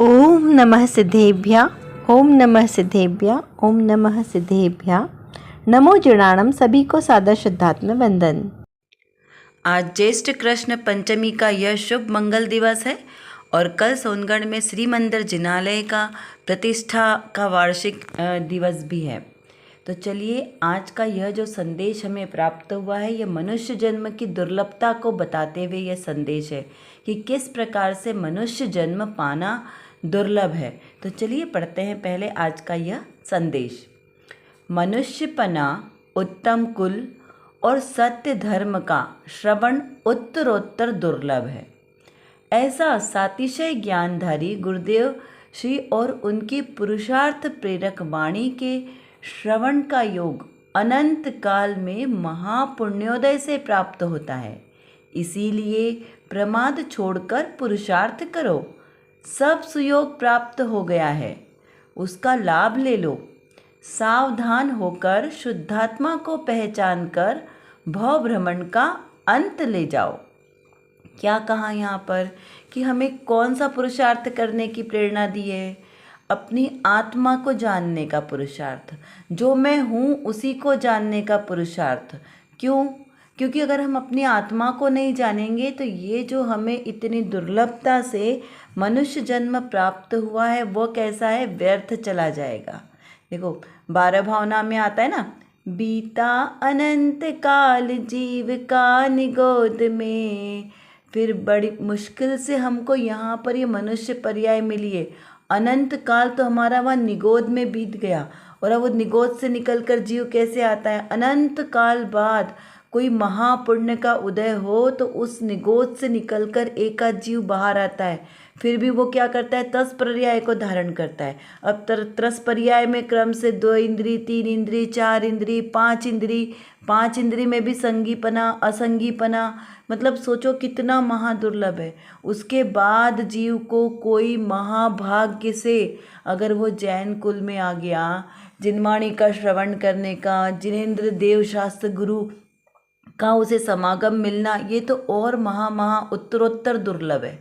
ओम नमः सिद्धेभ्य। ओम नमः सिद्धेभ्य। ओम नमः सिद्धेभ्य। नमो जनाणम। सभी को सादर श्रद्धात्मक वंदन। आज ज्येष्ठ कृष्ण पंचमी का यह शुभ मंगल दिवस है और कल सोनगढ़ में श्री मंदिर जिनालय का प्रतिष्ठा का वार्षिक दिवस भी है। तो चलिए, आज का यह जो संदेश हमें प्राप्त हुआ है, यह मनुष्य जन्म की दुर्लभता को बताते हुए यह संदेश है कि किस प्रकार से मनुष्य जन्म पाना दुर्लभ है। तो चलिए पढ़ते हैं पहले आज का यह संदेश। मनुष्यपना, उत्तम कुल और सत्य धर्म का श्रवण उत्तरोत्तर दुर्लभ है। ऐसा सातिशय ज्ञानधारी गुरुदेव श्री और उनकी पुरुषार्थ प्रेरक वाणी के श्रवण का योग अनंत काल में महापुण्योदय से प्राप्त होता है। इसीलिए प्रमाद छोड़कर पुरुषार्थ करो। सब सुयोग प्राप्त हो गया है, उसका लाभ ले लो। सावधान होकर शुद्धात्मा को पहचान कर भव भ्रमण का अंत ले जाओ। क्या कहा यहाँ पर कि हमें कौन सा पुरुषार्थ करने की प्रेरणा दी है? अपनी आत्मा को जानने का पुरुषार्थ, जो मैं हूँ उसी को जानने का पुरुषार्थ। क्यों? क्योंकि अगर हम अपनी आत्मा को नहीं जानेंगे तो ये जो हमें इतनी दुर्लभता से मनुष्य जन्म प्राप्त हुआ है वो कैसा है? व्यर्थ चला जाएगा। देखो, 12 भावना में आता है ना, बीता अनंत काल जीव का निगोद में। फिर बड़ी मुश्किल से हमको यहाँ पर ये मनुष्य पर्याय मिली है। अनंत काल तो हमारा वहाँ निगोद में बीत गया, और अब वो निगोद से निकलकर जीव कैसे आता है? अनंत काल बाद कोई महापुण्य का उदय हो तो उस निगोद से निकलकर एकाध जीव बाहर आता है। फिर भी वो क्या करता है? 10 पर्याय को धारण करता है। अब 10 पर्याय में क्रम से 2 इंद्री, 3 इंद्री, 4 इंद्री, 5 इंद्री, 5 इंद्री में भी संगीपना, असंगीपना, मतलब सोचो कितना महादुर्लभ है। उसके बाद जीव को कोई महाभाग्य से अगर वो जैन कुल में आ गया, जिनवाणी का श्रवण करने का, जिनेन्द्र देव शास्त्र गुरु का उसे समागम मिलना, ये तो और महा उत्तरोत्तर दुर्लभ है।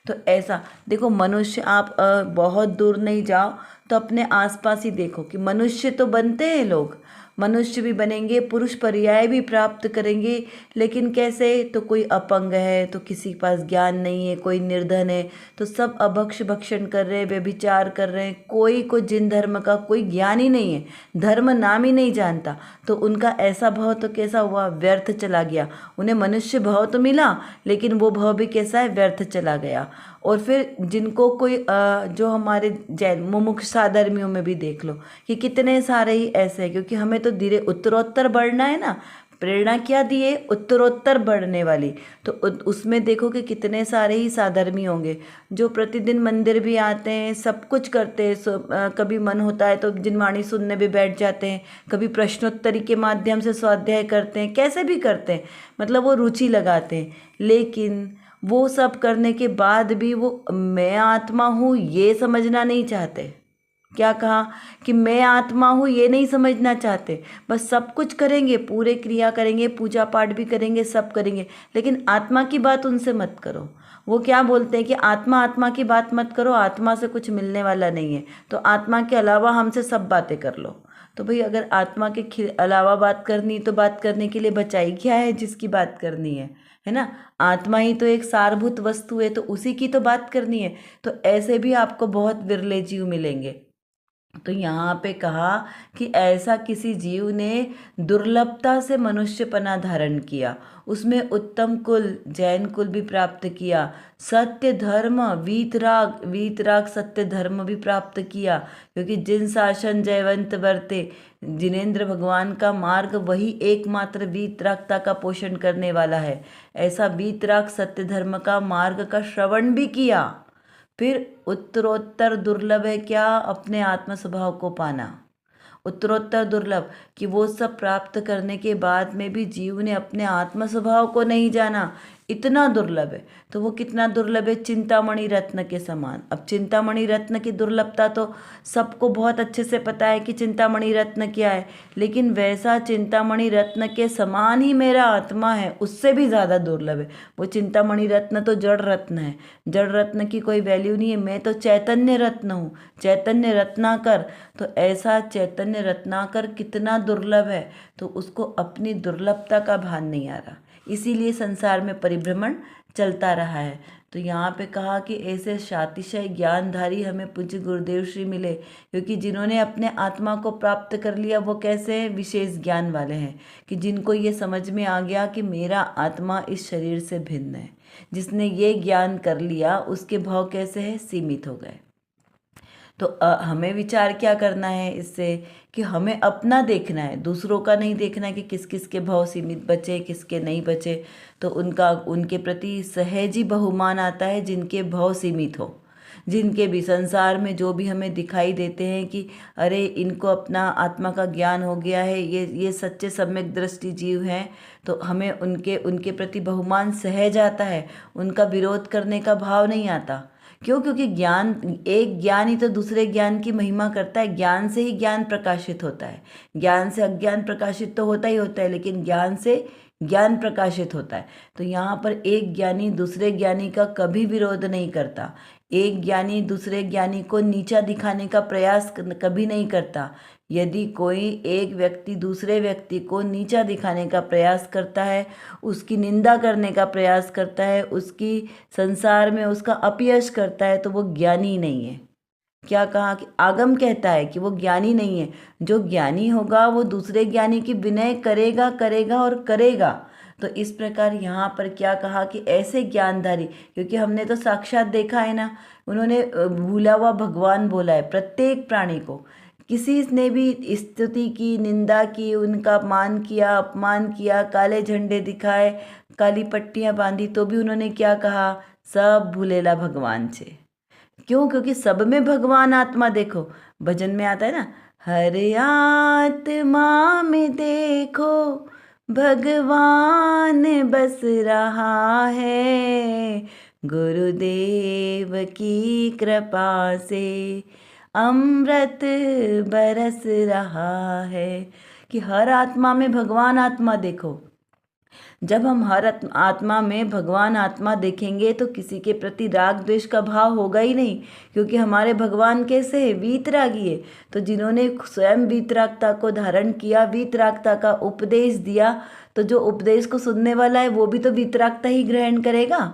तो ऐसा देखो, मनुष्य आप बहुत दूर नहीं जाओ तो अपने आसपास ही देखो कि मनुष्य तो बनते हैं लोग, मनुष्य भी बनेंगे, पुरुष पर्याय भी प्राप्त करेंगे, लेकिन कैसे? तो कोई अपंग है, तो किसी के पास ज्ञान नहीं है, कोई निर्धन है, तो सब अभक्ष भक्षण कर रहे हैं, व्यभिचार कर रहे हैं। कोई जिन धर्म का कोई ज्ञान ही नहीं है, धर्म नाम ही नहीं जानता, तो उनका ऐसा भाव तो कैसा हुआ? व्यर्थ चला गया। उन्हें मनुष्य भाव तो मिला, लेकिन वो भाव भी कैसा है? व्यर्थ चला गया। और फिर जिनको कोई जो हमारे जैन मुमुक्ष साधर्मियों में भी देख लो कि कितने सारे ही ऐसे हैं, क्योंकि हमें तो धीरे उत्तरोत्तर बढ़ना है ना। प्रेरणा क्या दी है? उत्तरोत्तर बढ़ने वाली। तो उसमें देखो कि कितने सारे ही साधर्मी होंगे जो प्रतिदिन मंदिर भी आते हैं, सब कुछ करते हैं। कभी मन होता है तो जिनवाणी सुनने भी बैठ जाते हैं, कभी प्रश्नोत्तरी के माध्यम से स्वाध्याय करते हैं, कैसे भी करते हैं, मतलब वो रुचि लगाते हैं। लेकिन वो सब करने के बाद भी वो मैं आत्मा हूँ ये समझना नहीं चाहते। क्या कहा कि मैं आत्मा हूँ ये नहीं समझना चाहते। बस सब कुछ करेंगे, पूरे क्रिया करेंगे, पूजा पाठ भी करेंगे, सब करेंगे, लेकिन आत्मा की बात उनसे मत करो। वो क्या बोलते हैं कि आत्मा की बात मत करो, आत्मा से कुछ मिलने वाला नहीं है, तो आत्मा के अलावा हमसे सब बातें कर लो। तो भाई, अगर आत्मा के अलावा बात करनी तो बात करने के लिए बचाई क्या है जिसकी बात करनी है ना? आत्मा ही तो एक सारभूत वस्तु है, तो उसी की तो बात करनी है। तो ऐसे भी आपको बहुत विरले जीव मिलेंगे। तो यहाँ पे कहा कि ऐसा किसी जीव ने दुर्लभता से मनुष्यपना धारण किया, उसमें उत्तम कुल जैन कुल भी प्राप्त किया, सत्य धर्म वीतराग सत्य धर्म भी प्राप्त किया, क्योंकि जिन शासन जयवंत वर्ते, जिनेन्द्र भगवान का मार्ग वही एकमात्र वीतरागता का पोषण करने वाला है। ऐसा वीतराग सत्य धर्म का मार्ग का श्रवण भी किया। फिर उत्तरोत्तर दुर्लभ है क्या? अपने आत्म स्वभाव को पाना। उत्तरोत्तर दुर्लभ कि वो सब प्राप्त करने के बाद में भी जीव ने अपने आत्म स्वभाव को नहीं जाना। इतना दुर्लभ है। तो वो कितना दुर्लभ है, चिंतामणि रत्न के समान। अब चिंतामणि रत्न की दुर्लभता तो सबको बहुत अच्छे से पता है कि चिंतामणि रत्न क्या है, लेकिन वैसा चिंतामणि रत्न के समान ही मेरा आत्मा है, उससे भी ज़्यादा दुर्लभ है। वो चिंतामणि रत्न तो जड़ रत्न है, जड़ रत्न की कोई वैल्यू नहीं है। मैं तो चैतन्य रत्न हूँ, चैतन्य रत्नाकर। तो ऐसा चैतन्य रत्नाकर कितना दुर्लभ है, तो उसको अपनी दुर्लभता का भान नहीं आ रहा, इसीलिए संसार में परिभ्रमण चलता रहा है। तो यहाँ पे कहा कि ऐसे शातिशय ज्ञानधारी हमें पूज्य गुरुदेव श्री मिले, क्योंकि जिन्होंने अपने आत्मा को प्राप्त कर लिया वो कैसे हैं, विशेष ज्ञान वाले हैं, कि जिनको ये समझ में आ गया कि मेरा आत्मा इस शरीर से भिन्न है। जिसने ये ज्ञान कर लिया उसके भाव कैसे हैं, सीमित हो गए। तो हमें विचार क्या करना है इससे, कि हमें अपना देखना है, दूसरों का नहीं देखना है कि किस किस के भाव सीमित बचे, किसके नहीं बचे। तो उनके प्रति सहज ही बहुमान आता है जिनके भाव सीमित हो, जिनके भी संसार में जो भी हमें दिखाई देते हैं कि अरे इनको अपना आत्मा का ज्ञान हो गया है, ये सच्चे सम्यक दृष्टि जीव हैं, तो हमें उनके प्रति बहुमान सहज आता है, उनका विरोध करने का भाव नहीं आता। क्यों? क्योंकि ज्ञान, एक ज्ञान ही तो दूसरे ज्ञान की महिमा करता है। ज्ञान से ही ज्ञान प्रकाशित होता है, ज्ञान से अज्ञान प्रकाशित तो होता ही होता है, लेकिन ज्ञान से ज्ञान प्रकाशित होता है। तो यहाँ पर एक ज्ञानी दूसरे ज्ञानी का कभी विरोध नहीं करता, एक ज्ञानी दूसरे ज्ञानी को नीचा दिखाने का प्रयास कभी नहीं करता। यदि कोई एक व्यक्ति दूसरे व्यक्ति को नीचा दिखाने का प्रयास करता है, उसकी निंदा करने का प्रयास करता है, उसकी संसार में उसका अपयश करता है, तो वो ज्ञानी नहीं है। क्या कहा कि आगम कहता है कि वो ज्ञानी नहीं है। जो ज्ञानी होगा वो दूसरे ज्ञानी की विनय करेगा करेगा और करेगा। तो इस प्रकार यहाँ पर क्या कहा कि ऐसे ज्ञानधारी, क्योंकि हमने तो साक्षात देखा है ना, उन्होंने भूला हुआ भगवान बोला है प्रत्येक प्राणी को। किसी ने भी स्तुति की, निंदा की, उनका मान किया, अपमान किया, काले झंडे दिखाए, काली पट्टियाँ बांधी, तो भी उन्होंने क्या कहा, सब भूलेला भगवान छे। क्यों? क्योंकि सब में भगवान आत्मा, देखो भजन में आता है ना, हर आत्मा में देखो भगवान बस रहा है, गुरुदेव की कृपा से अमृत बरस रहा है। कि हर आत्मा में भगवान आत्मा देखो। जब हम हर आत्मा में भगवान आत्मा देखेंगे तो किसी के प्रति राग द्वेष का भाव होगा ही नहीं, क्योंकि हमारे भगवान कैसे है, वीतरागी है। तो जिन्होंने स्वयं वीतरागता को धारण किया, वीतरागता का उपदेश दिया, तो जो उपदेश को सुनने वाला है वो भी तो वीतरागता ही ग्रहण करेगा।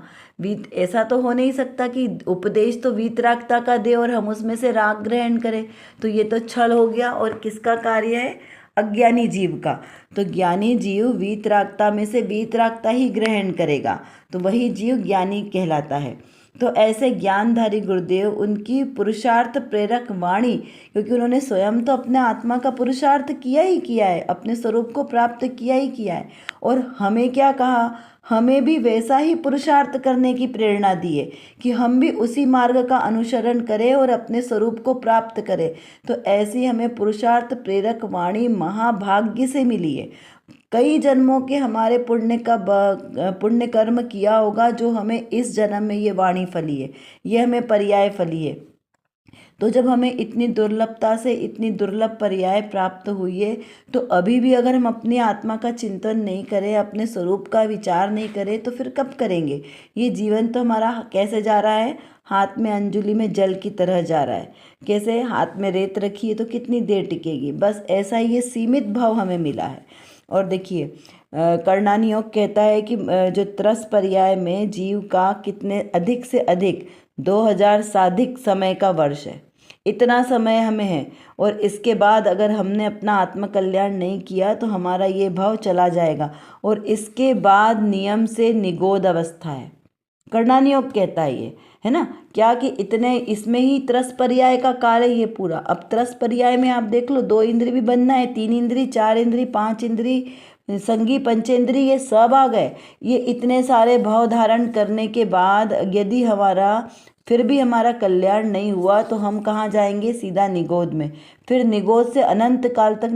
ऐसा तो हो नहीं सकता कि उपदेश तो वीतरागता का दे और हम उसमें से राग ग्रहण करें, तो ये तो छल हो गया। और किसका कार्य है, अज्ञानी जीव का। तो ज्ञानी जीव वीतरागता में से वीतरागता ही ग्रहण करेगा, तो वही जीव ज्ञानी कहलाता है। तो ऐसे ज्ञानधारी गुरुदेव, उनकी पुरुषार्थ प्रेरक वाणी, क्योंकि उन्होंने स्वयं तो अपने आत्मा का पुरुषार्थ किया ही किया है, अपने स्वरूप को प्राप्त किया ही किया है, और हमें क्या कहा, हमें भी वैसा ही पुरुषार्थ करने की प्रेरणा दी है कि हम भी उसी मार्ग का अनुसरण करें और अपने स्वरूप को प्राप्त करें। तो ऐसी हमें पुरुषार्थ प्रेरक वाणी महाभाग्य से मिली है। कई जन्मों के हमारे पुण्य कर्म किया होगा जो हमें इस जन्म में ये वाणी फली है, ये हमें पर्याय फली है। तो जब हमें इतनी दुर्लभता से इतनी दुर्लभ पर्याय प्राप्त हुई है, तो अभी भी अगर हम अपनी आत्मा का चिंतन नहीं करें, अपने स्वरूप का विचार नहीं करें, तो फिर कब करेंगे। ये जीवन तो हमारा कैसे जा रहा है, हाथ में अंजुली में जल की तरह जा रहा है। कैसे, हाथ में रेत रखी है तो कितनी देर टिकेगी, बस ऐसा ही ये सीमित भाव हमें मिला है। और देखिए, कर्णानी योग कहता है कि जो त्रस पर्याय में जीव का कितने अधिक से अधिक 2000 साधिक समय का वर्ष है, इतना समय हमें है। और इसके बाद अगर हमने अपना आत्मकल्याण नहीं किया तो हमारा ये भाव चला जाएगा, और इसके बाद नियम से निगोद अवस्था है। कर्णानी योग कहता है ये, है ना, क्या कि इतने इसमें ही त्रस पर्याय का काल है ये पूरा। अब त्रस पर्याय में आप देख लो, 2 इंद्रिय भी बनना है, 3 इंद्रिय, 4 इंद्रिय, 5 इंद्रिय, संगी पंचेंद्रिय, ये सब आ गए। ये इतने सारे भाव धारण करने के बाद यदि हमारा फिर भी हमारा कल्याण नहीं हुआ तो हम कहाँ जाएंगे? सीधा निगोद में। फिर निगोद से अनंत काल तक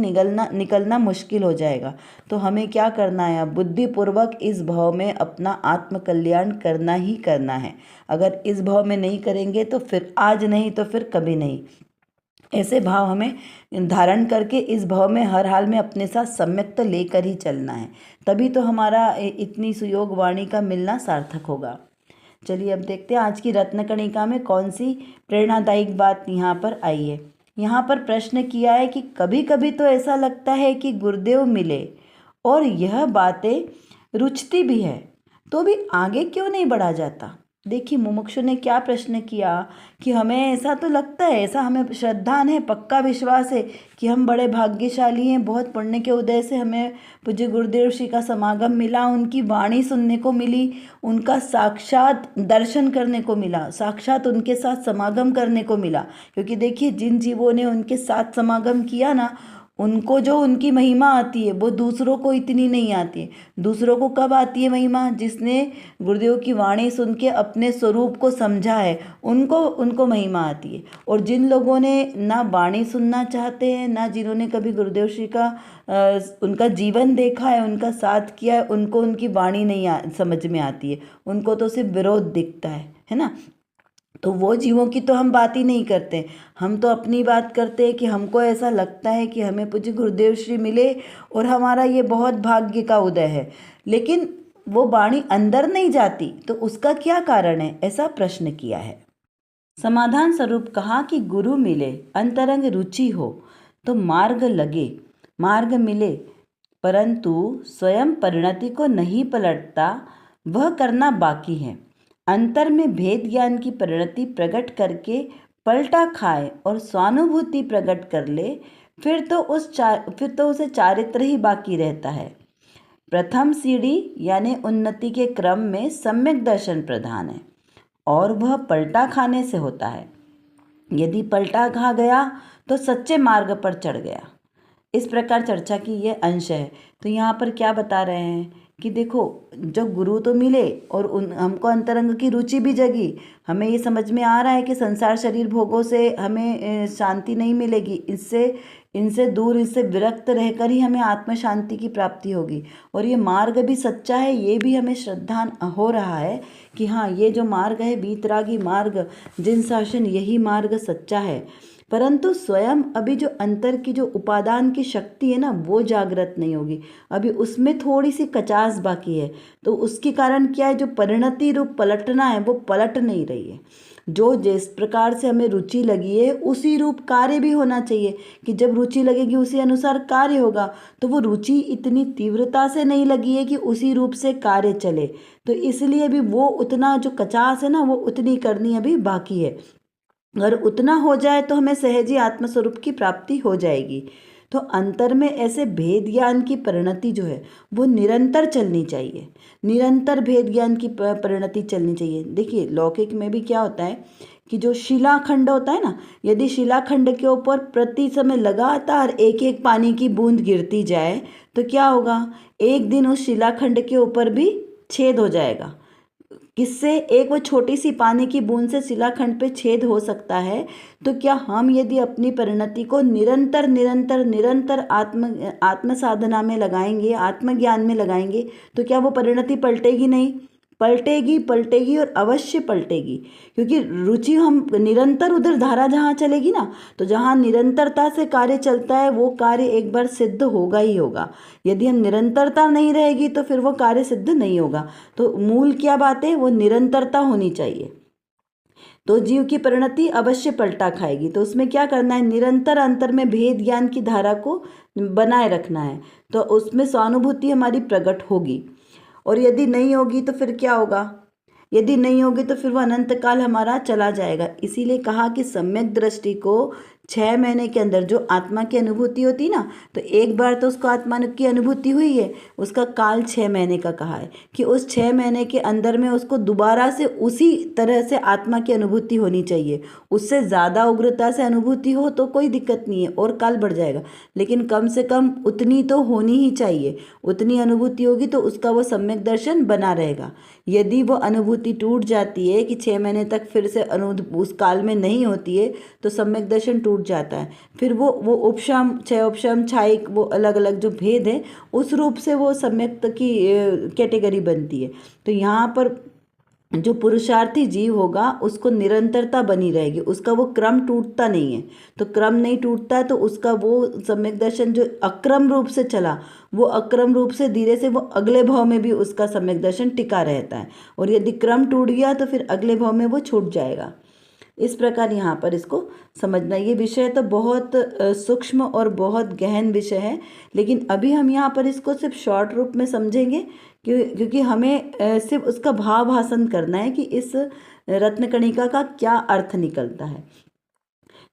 निकलना मुश्किल हो जाएगा। तो हमें क्या करना है? अब बुद्धिपूर्वक इस भाव में अपना आत्म कल्याण करना ही करना है। अगर इस भाव में नहीं करेंगे तो फिर आज नहीं तो फिर कभी नहीं। ऐसे भाव हमें धारण करके इस भाव में हर हाल में अपने साथ सम्यक तो लेकर ही चलना है, तभी तो हमारा इतनी सुयोग वाणी का मिलना सार्थक होगा। चलिए अब देखते हैं आज की रत्नकणिका में कौन सी प्रेरणादायक बात यहाँ पर आई है। यहाँ पर प्रश्न किया है कि कभी कभी तो ऐसा लगता है कि गुरुदेव मिले और यह बातें रुचती भी है, तो भी आगे क्यों नहीं बढ़ा जाता। देखिए मुमुक्षु ने क्या प्रश्न किया कि हमें ऐसा तो लगता है, ऐसा हमें श्रद्धान है, पक्का विश्वास है कि हम बड़े भाग्यशाली हैं, बहुत पुण्य के उदय से हमें पूज्य गुरुदेव श्री का समागम मिला, उनकी वाणी सुनने को मिली, उनका साक्षात दर्शन करने को मिला, साक्षात उनके साथ समागम करने को मिला। क्योंकि देखिए जिन जीवों ने उनके साथ समागम किया ना, उनको जो उनकी महिमा आती है वो दूसरों को इतनी नहीं आती है। दूसरों को कब आती है महिमा? जिसने गुरुदेव की वाणी सुन के अपने स्वरूप को समझा है, उनको महिमा आती है। और जिन लोगों ने ना वाणी सुनना चाहते हैं, ना जिन्होंने कभी गुरुदेव श्री का उनका जीवन देखा है, उनका साथ किया है, उनको उनकी वाणी नहीं समझ में आती है, उनको तो सिर्फ विरोध दिखता है ना। तो वो जीवों की तो हम बात ही नहीं करते, हम तो अपनी बात करते हैं कि हमको ऐसा लगता है कि हमें पूज्य गुरुदेव श्री मिले और हमारा ये बहुत भाग्य का उदय है। लेकिन वो वाणी अंदर नहीं जाती, तो उसका क्या कारण है? ऐसा प्रश्न किया है। समाधान स्वरूप कहा कि गुरु मिले, अंतरंग रुचि हो तो मार्ग लगे, मार्ग मिले, परंतु स्वयं परिणति को नहीं पलटता, वह करना बाकी है। अंतर में भेद ज्ञान की परिणति प्रकट करके पलटा खाए और स्वानुभूति प्रकट कर ले, फिर तो उसे चारित्र ही बाकी रहता है। प्रथम सीढ़ी यानी उन्नति के क्रम में सम्यक दर्शन प्रधान है और वह पलटा खाने से होता है। यदि पलटा खा गया तो सच्चे मार्ग पर चढ़ गया। इस प्रकार चर्चा की यह अंश है। तो यहाँ पर क्या बता रहे हैं कि देखो, जब गुरु तो मिले और हमको अंतरंग की रुचि भी जगी, हमें ये समझ में आ रहा है कि संसार शरीर भोगों से हमें शांति नहीं मिलेगी, इनसे दूर, इससे विरक्त रहकर ही हमें आत्म शांति की प्राप्ति होगी। और ये मार्ग भी सच्चा है, ये भी हमें श्रद्धान हो रहा है कि हाँ, ये जो मार्ग है वीतरागी मार्ग, जिन शासन, यही मार्ग सच्चा है। परंतु स्वयं अभी जो अंतर की जो उपादान की शक्ति है ना, वो जागृत नहीं होगी, अभी उसमें थोड़ी सी कचास बाकी है। तो उसके कारण क्या है, जो परिणति रूप पलटना है वो पलट नहीं रही है। जो जिस प्रकार से हमें रुचि लगी है उसी रूप कार्य भी होना चाहिए, कि जब रुचि लगेगी उसी अनुसार कार्य होगा। तो वो रुचि इतनी तीव्रता से नहीं लगी है कि उसी रूप से कार्य चले, तो इसलिए भी वो उतना जो कचास है ना, वो उतनी करनी अभी बाकी है। अगर उतना हो जाए तो हमें सहजी आत्मस्वरूप की प्राप्ति हो जाएगी। तो अंतर में ऐसे भेद ज्ञान की परिणति जो है वो निरंतर चलनी चाहिए, निरंतर भेद ज्ञान की परिणति चलनी चाहिए। देखिए लौकिक में भी क्या होता है कि जो शिलाखंड होता है ना, यदि शिलाखंड के ऊपर प्रति समय लगातार एक एक पानी की बूंद गिरती जाए तो क्या होगा, एक दिन उस शिलाखंड के ऊपर भी छेद हो जाएगा। किससे? एक वो छोटी सी पानी की बूंद से शिलाखंड पे छेद हो सकता है। तो क्या हम यदि अपनी परिणति को निरंतर निरंतर निरंतर आत्म साधना में लगाएंगे, आत्मज्ञान में लगाएंगे, तो क्या वो परिणति पलटेगी नहीं? पलटेगी, पलटेगी और अवश्य पलटेगी। क्योंकि रुचि हम निरंतर, उधर धारा जहाँ चलेगी ना, तो जहाँ निरंतरता से कार्य चलता है वो कार्य एक बार सिद्ध होगा ही होगा। यदि हम निरंतरता नहीं रहेगी तो फिर वो कार्य सिद्ध नहीं होगा। तो मूल क्या बात है, वो निरंतरता होनी चाहिए। तो जीव की परिणति अवश्य पलटा खाएगी। तो उसमें क्या करना है, निरंतर अंतर में भेद ज्ञान की धारा को बनाए रखना है, तो उसमें स्वानुभूति हमारी प्रकट होगी। और यदि नहीं होगी तो फिर क्या होगा, यदि नहीं होगी तो फिर वो अनंत काल हमारा चला जाएगा। इसीलिए कहा कि सम्यक दृष्टि को 6 महीने के अंदर जो आत्मा की अनुभूति होती ना, तो एक बार तो उसको आत्मा की अनुभूति हुई है, उसका काल 6 महीने का कहा है कि उस 6 महीने के अंदर में उसको दोबारा से उसी तरह से आत्मा की अनुभूति होनी चाहिए। उससे ज़्यादा उग्रता से अनुभूति हो तो कोई दिक्कत नहीं है और काल बढ़ जाएगा, लेकिन कम से कम उतनी तो होनी ही चाहिए। उतनी अनुभूति होगी तो उसका वो सम्यक दर्शन बना रहेगा। यदि वो अनुभूति टूट जाती है कि 6 महीने तक फिर से उस काल में नहीं होती है, तो सम्यक दर्शन टूट जाता है। फिर वो उपशम, 6 उपशम, छायिक, वो अलग अलग जो भेद है उस रूप से वो सम्यक की कैटेगरी बनती है। तो यहाँ पर जो पुरुषार्थी जीव होगा उसको निरंतरता बनी रहेगी, उसका वो क्रम टूटता नहीं है। तो क्रम नहीं टूटता है तो उसका वो सम्यक दर्शन जो अक्रम रूप से चला, वो अक्रम रूप से धीरे से वो अगले भाव में भी उसका सम्यक दर्शन टिका रहता है। और यदि क्रम टूट गया तो फिर अगले भाव में वो छूट जाएगा। इस प्रकार यहाँ पर इसको समझना। ये विषय तो बहुत सूक्ष्म और बहुत गहन विषय है, लेकिन अभी हम यहाँ पर इसको सिर्फ शॉर्ट रूप में समझेंगे क्योंकि हमें सिर्फ उसका भाव भाषण करना है कि इस रत्नकणिका का क्या अर्थ निकलता है।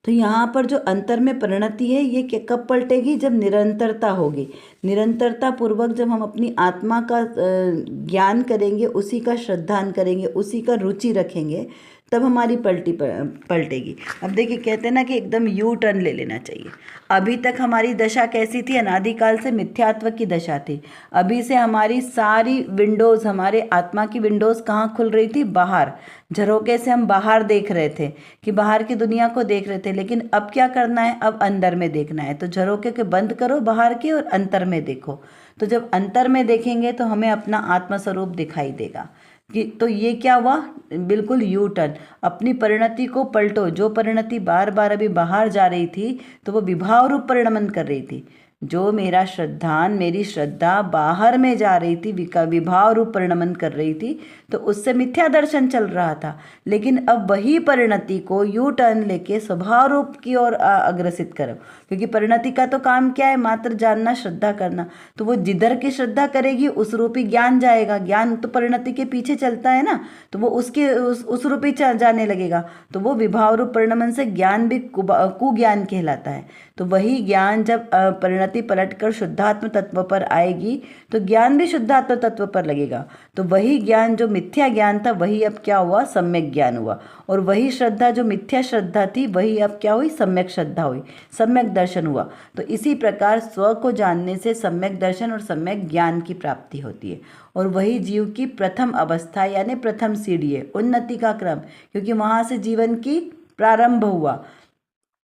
तो यहाँ पर जो अंतर में परिणति है ये कब पलटेगी? जब निरंतरता होगी। निरंतरता पूर्वक जब हम अपनी आत्मा का ज्ञान करेंगे, उसी का श्रद्धान करेंगे, उसी का रुचि रखेंगे, तब हमारी पलटेगी। अब देखिए, कहते हैं ना कि एकदम यू टर्न ले लेना चाहिए। अभी तक हमारी दशा कैसी थी? अनादिकाल से मिथ्यात्व की दशा थी। अभी से हमारी सारी विंडोज़, हमारे आत्मा की विंडोज़ कहाँ खुल रही थी? बाहर। झरोके से हम बाहर देख रहे थे कि बाहर की दुनिया को देख रहे थे, लेकिन अब क्या करना है? अब अंदर में देखना है। तो झरोके के बंद करो बाहर के और अंतर में देखो। तो जब अंतर में देखेंगे तो हमें अपना आत्मस्वरूप दिखाई देगा। कि तो ये क्या हुआ? बिल्कुल यू टर्न। अपनी परिणति को पलटो। जो परिणति बार बार अभी बाहर जा रही थी तो वो विभाव रूप परिणमन कर रही थी। जो मेरा श्रद्धान, मेरी श्रद्धा बाहर में जा रही थी, विभाव रूप परिणमन कर रही थी, तो उससे मिथ्या दर्शन चल रहा था। लेकिन अब वही परिणति को यू टर्न लेके स्वभाव रूप की ओर अग्रसित करो। क्योंकि परिणति का तो काम क्या है? मात्र जानना, श्रद्धा करना। तो वो जिधर की श्रद्धा करेगी उस रूपी ज्ञान जाएगा। ज्ञान तो परिणति के पीछे चलता है ना, तो वो उसके उस रूपी जाने लगेगा। तो वो विभाव रूप परिणमन से ज्ञान भी कुज्ञान कहलाता है। तो वही ज्ञान जब परिणति पलटकर शुद्धात्म तत्व पर आएगी तो ज्ञान भी शुद्धात्म तत्व पर लगेगा। तो वही ज्ञान जो मिथ्या ज्ञान था वही अब क्या हुआ? सम्यक ज्ञान हुआ। और वही श्रद्धा जो मिथ्या श्रद्धा थी वही अब क्या हुई? सम्यक श्रद्धा हुई, सम्यक दर्शन हुआ। तो इसी प्रकार स्व को जानने से सम्यक दर्शन और सम्यक ज्ञान की प्राप्ति होती है। और वही जीव की प्रथम अवस्था यानी प्रथम सीढ़ी है, उन्नति का क्रम, क्योंकि वहाँ से जीवन की प्रारंभ हुआ।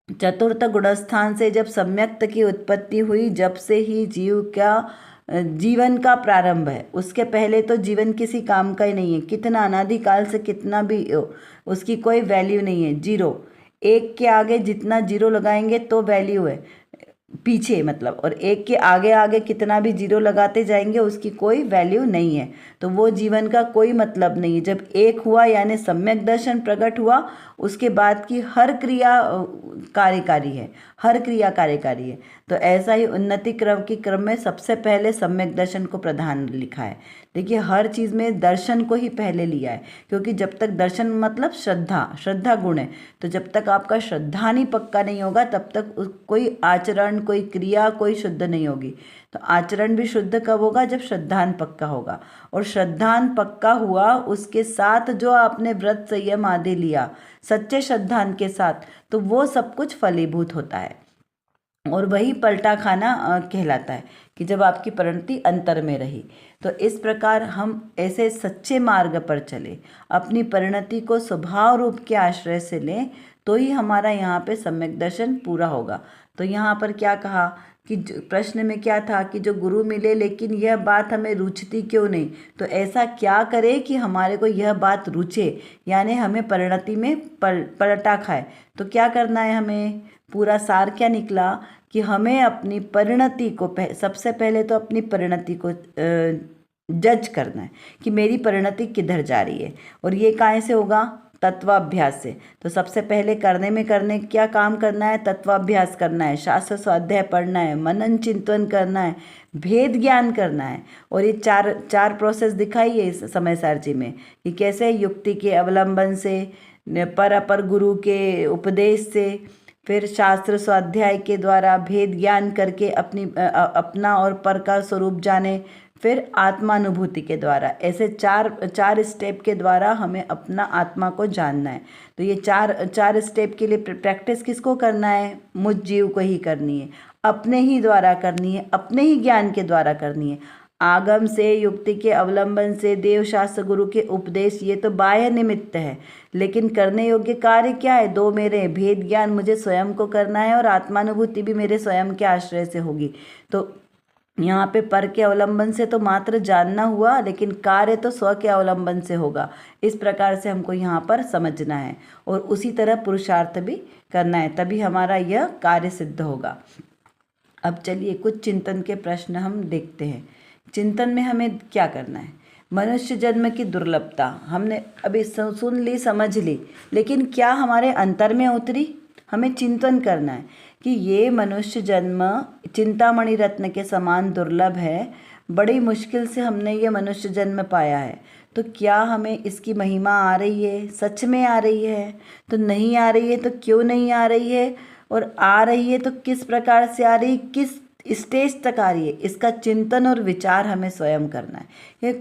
चतुर्थ गुणस्थान से जब सम्यक्त की उत्पत्ति हुई, जब से ही जीवन का प्रारंभ है। उसके पहले तो जीवन किसी काम का ही नहीं है। कितना अनादिकाल से कितना भी उसकी कोई वैल्यू नहीं है, जीरो। एक के आगे जितना जीरो लगाएंगे तो वैल्यू है पीछे, मतलब, और एक के आगे आगे कितना भी जीरो लगाते जाएंगे उसकी कोई वैल्यू नहीं है। तो वो जीवन का कोई मतलब नहीं है। जब एक हुआ यानी सम्यक दर्शन प्रकट हुआ, उसके बाद की हर क्रिया कार्यकारी है, हर क्रिया कार्यकारी है। तो ऐसा ही उन्नति क्रम में सबसे पहले सम्यक दर्शन को प्रधान लिखा है। देखिए, हर चीज़ में दर्शन को ही पहले लिया है, क्योंकि जब तक दर्शन मतलब श्रद्धा गुण है। तो जब तक आपका श्रद्धान ही पक्का नहीं होगा तब तक कोई आचरण, कोई क्रिया, कोई शुद्ध नहीं होगी। तो आचरण भी शुद्ध कब होगा? जब श्रद्धान पक्का होगा। और श्रद्धान पक्का हुआ, उसके साथ जो आपने व्रत संयम आदि लिया सच्चे श्रद्धान के साथ, तो वो सब कुछ फलीभूत होता है। और वही पलटा खाना कहलाता है कि जब आपकी परिणति अंतर में रही। तो इस प्रकार हम ऐसे सच्चे मार्ग पर चले, अपनी परिणति को स्वभाव रूप के आश्रय से लें, तो ही हमारा यहाँ पे सम्यक दर्शन पूरा होगा। तो यहाँ पर क्या कहा कि प्रश्न में क्या था कि जो गुरु मिले लेकिन यह बात हमें रुचती क्यों नहीं? तो ऐसा क्या करे कि हमारे को यह बात रुचे, यानी हमें परिणति में पलटा खाए। तो क्या करना है हमें? पूरा सार क्या निकला कि हमें अपनी परिणति को सबसे पहले तो अपनी परिणति को जज करना है कि मेरी परिणति किधर जा रही है। और ये कहाँ से होगा? तत्वाभ्यास से। तो सबसे पहले करने क्या काम करना है? तत्वाभ्यास करना है, शास्त्र स्वाध्याय पढ़ना है, मनन चिंतन करना है, भेद ज्ञान करना है। और ये चार प्रोसेस दिखाई है इस समय सार जी में कि कैसे युक्ति के अवलंबन से, पर अपर गुरु के उपदेश से, फिर शास्त्र स्वाध्याय के द्वारा भेद ज्ञान करके अपना और पर का स्वरूप जाने, फिर आत्मानुभूति के द्वारा। ऐसे चार स्टेप के द्वारा हमें अपना आत्मा को जानना है। तो ये चार स्टेप के लिए प्रैक्टिस किसको करना है? मुझ जीव को ही करनी है, अपने ही द्वारा करनी है, अपने ही ज्ञान के द्वारा करनी है। आगम से, युक्ति के अवलंबन से, देव शास्त्र गुरु के उपदेश, ये तो बाह्य निमित्त है, लेकिन करने योग्य कार्य क्या है? दो मेरे, भेद ज्ञान मुझे स्वयं को करना है और आत्मानुभूति भी मेरे स्वयं के आश्रय से होगी। तो यहाँ पे पर के अवलंबन से तो मात्र जानना हुआ, लेकिन कार्य तो स्व के अवलंबन से होगा। इस प्रकार से हमको यहाँ पर समझना है और उसी तरह पुरुषार्थ भी करना है, तभी हमारा यह कार्य सिद्ध होगा। अब चलिए कुछ चिंतन के प्रश्न हम देखते हैं। चिंतन में हमें क्या करना है? मनुष्य जन्म की दुर्लभता हमने अभी सुन ली, समझ ली, लेकिन क्या हमारे अंतर में उतरी? हमें चिंतन करना है कि ये मनुष्य जन्म चिंतामणि रत्न के समान दुर्लभ है। बड़ी मुश्किल से हमने ये मनुष्य जन्म पाया है, तो क्या हमें इसकी महिमा आ रही है? सच में आ रही है? तो नहीं आ रही है तो क्यों नहीं आ रही है? और आ रही है तो किस प्रकार से आ रही है, किस स्टेज तक आ रही है? इसका चिंतन और विचार हमें स्वयं करना है।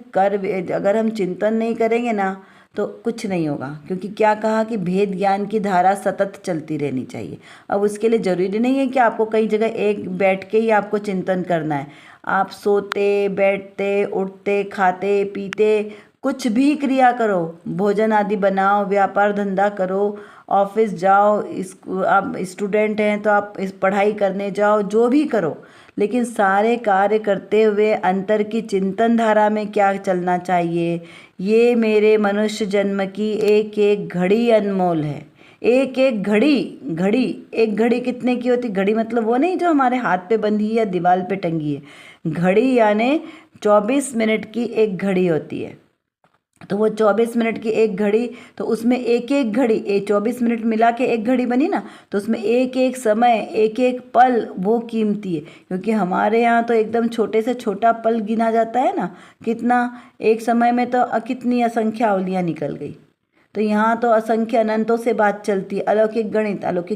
अगर हम चिंतन नहीं करेंगे ना तो कुछ नहीं होगा, क्योंकि क्या कहा कि भेद ज्ञान की धारा सतत चलती रहनी चाहिए। अब उसके लिए ज़रूरी नहीं है कि आपको कई जगह एक बैठ के ही आपको चिंतन करना है। आप सोते, बैठते, उठते, खाते, पीते, कुछ भी क्रिया करो, भोजन आदि बनाओ, व्यापार धंधा करो, ऑफिस जाओ, आप स्टूडेंट हैं तो आप इस पढ़ाई करने जाओ, जो भी करो, लेकिन सारे कार्य करते हुए अंतर की चिंतन धारा में क्या चलना चाहिए? ये मेरे मनुष्य जन्म की एक एक घड़ी अनमोल है। एक एक घड़ी एक घड़ी कितने की होती? घड़ी मतलब वो नहीं जो हमारे हाथ पे बंधी है या दीवार पे टंगी है। घड़ी यानी 24 मिनट की एक घड़ी होती है। तो वो 24 मिनट की एक घड़ी, तो उसमें एक एक घड़ी 24 मिनट मिला के एक घड़ी बनी ना, तो उसमें एक एक समय, एक एक पल वो कीमती है। क्योंकि हमारे यहाँ तो एकदम छोटे से छोटा पल गिना जाता है ना, कितना एक समय में तो कितनी असंख्य अवलियाँ निकल गई। तो यहाँ तो असंख्य अनंतों से बात चलती है। अलौकिक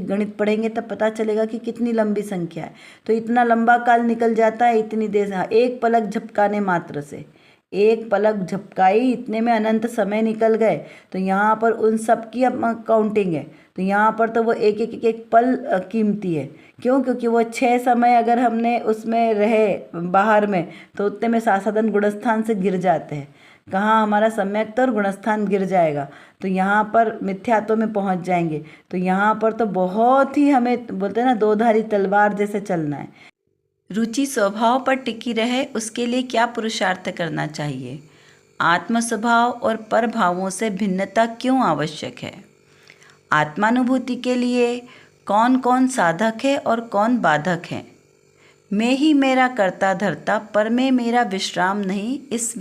गणित पढ़ेंगे तब पता चलेगा कि कितनी लंबी संख्या है। तो इतना लंबा काल निकल जाता है इतनी देर, एक पलक झपकाने मात्र से, एक पलक झपकाई, इतने में अनंत समय निकल गए। तो यहाँ पर उन सब की अब काउंटिंग है, तो यहाँ पर तो वो एक पल कीमती है। क्यों? क्योंकि वो 6 समय अगर हमने उसमें रहे बाहर में, तो उतने में साधन गुणस्थान से गिर जाते हैं। कहाँ हमारा सम्यक और गुणस्थान गिर जाएगा, तो यहाँ पर मिथ्यात्व में पहुँच जाएंगे। तो यहाँ पर तो बहुत ही हमें बोलते हैं ना, दोधारी तलवार जैसे चलना है। रुचि स्वभाव पर टिकी रहे, उसके लिए क्या पुरुषार्थ करना चाहिए? आत्म स्वभाव और पर भावों से भिन्नता क्यों आवश्यक है? आत्मानुभूति के लिए कौन कौन साधक है और कौन बाधक है? मैं ही मेरा करता धरता, पर में मेरा विश्राम नहीं। इस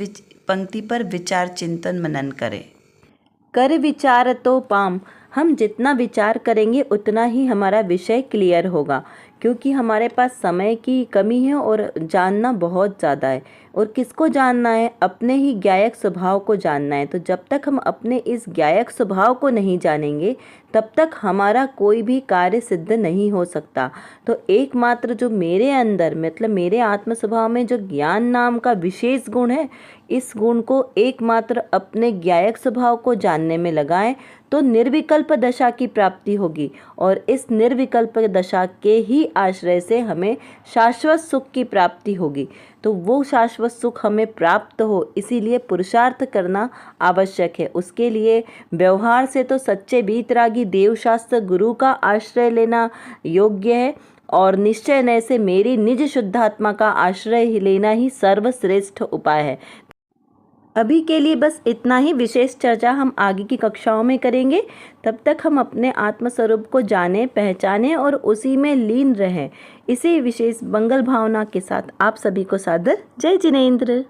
पंक्ति पर विचार चिंतन मनन करें। कर विचार तो पाम, हम जितना विचार करेंगे उतना ही हमारा विषय क्लियर होगा, क्योंकि हमारे पास समय की कमी है और जानना बहुत ज़्यादा है। और किसको जानना है? अपने ही ज्ञायक स्वभाव को जानना है। तो जब तक हम अपने इस ज्ञायक स्वभाव को नहीं जानेंगे तब तक हमारा कोई भी कार्य सिद्ध नहीं हो सकता। तो एकमात्र जो मेरे अंदर, मतलब मेरे आत्म स्वभाव में जो ज्ञान नाम का विशेष गुण है, इस गुण को एकमात्र अपने ज्ञायक स्वभाव को जानने में लगाएं तो निर्विकल्प दशा की प्राप्ति होगी। और इस निर्विकल्प दशा के ही आश्रय से हमें शाश्वत सुख की प्राप्ति होगी। तो वो शाश्वत सुख हमें प्राप्त हो, इसीलिए पुरुषार्थ करना आवश्यक है। उसके लिए व्यवहार से तो सच्चे वीतरागी देवशास्त्र गुरु का आश्रय लेना योग्य है, और निश्चय नय से मेरी निज शुद्धात्मा का आश्रय लेना ही सर्वश्रेष्ठ उपाय है। अभी के लिए बस इतना ही। विशेष चर्चा हम आगे की कक्षाओं में करेंगे। तब तक हम अपने आत्मस्वरूप को जानें, पहचानें और उसी में लीन रहें। इसी विशेष मंगल भावना के साथ आप सभी को सादर जय जिनेंद्र।